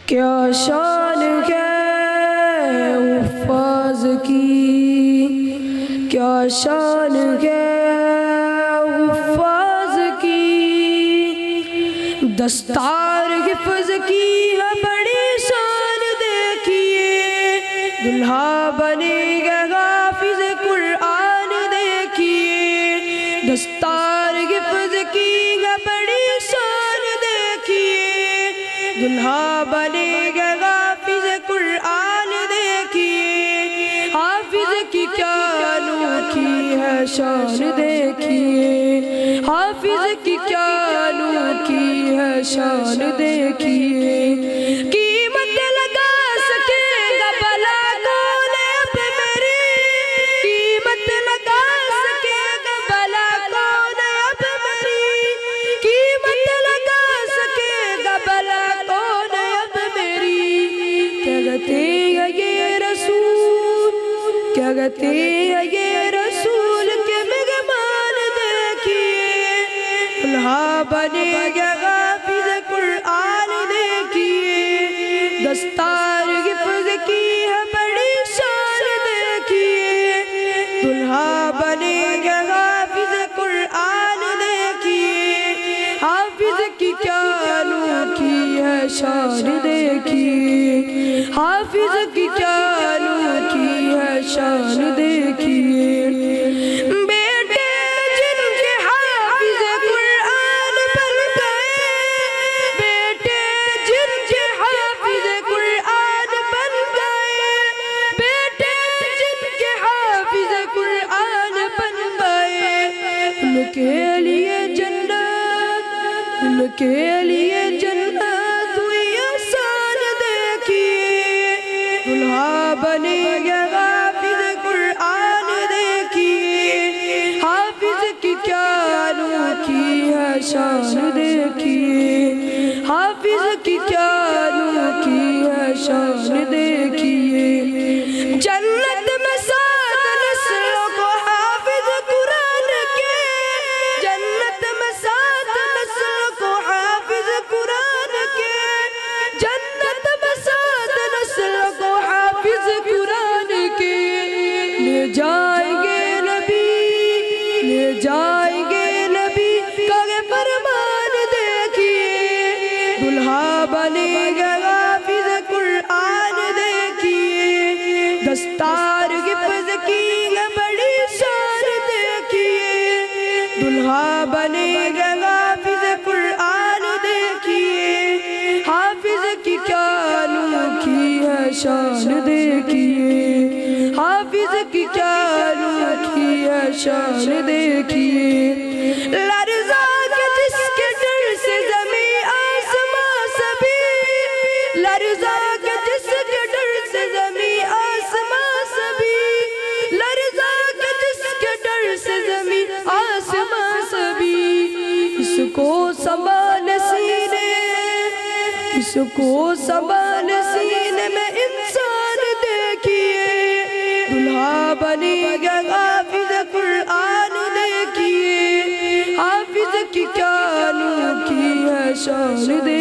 کیا شان ہے حفاظ کی، کیا شان ہے حفاظ کی، دستار حفظ کی ہے بڑی شان دیکھیے، دلہا بنے گا حافظ قرآن دیکھیے، دستار حفظ کی ہے بڑی شان دیکھیے، دلہا بنے گا حافظ قرآن دیکھیے، حافظ کی کیا انوکھی ہے شان دیکھیے، حافظ کی کیا انوکھی ہے شان دیکھیے، قیمت لگا سکے گا بھلا کون اب میری، قیمت لگا سکے گا بھلا کون اب میری، قیمت لگا سکے گا بھلا کون اب میری، کیا کہتے ہیں یہ رسول، کیا کہتے ہیں یہ رسول کے مہمان دیکھیے، دلہا بنے گا حافظ قرآن دیکھیے، دستار حفظ کی ہے بڑی شان دیکھیے، دلہا بنے گا حافظ قرآن دیکھیے، حافظ کی کیا انوکھی ہے شان دیکھیے، حافظ کی کیا انوکھی ہے شان دیکھیے، بیٹے جن کے حافظ قرآن بن گئے، بیٹے جن کے حافظ قرآن بن گئے، بیٹے جن کے حافظ قرآن بن گئے، ان کے لیے جنت، ان کے لیے جنت ہوئی آسان دیکھیے، دلہا بنے گا حافظ قرآن دیکھیے، حافظ کی کیا انوکھی ہے شان دیکھیے، حافظ کی کیا انوکھی ہے شان دیکھیے، جنت میں 7 نسلوں کو حافظ قرآن کے، جنت میں 7 نسلوں کو حافظ قرآن کے، جنت میں 7 نسلوں کو حافظ قرآن کے، لے جائیں گے نبی، لے جائیں گے نبی کا یہ فرمان دیکھیے، دلہا بنے گا حافظ قرآن دیکھیے، دستار حفظ کی ہے بڑی شان دیکھیے، دلہا بنے گا حافظ قرآن دیکھیے، حافظ کی کیا انوکھی ہے شان دیکھیے، حافظ کی کیا انوکھی ہے شان دیکھیے، لرزا کے جس کے ڈر سے زمین آسمان سبھی، لرزا کے جس کے ڈر سے زمین آسمان سبھی، لرزا کے جس کے ڈر سے زمین آسمان سبھی، اس کو سنبھال سینے، اس کو سنبھال سینے میں انسان دیکھیے، دلہا بنے گا حافظ قرآن دیکھیے، حافظ کی کیا انوکھی ہے شان دیکھیے۔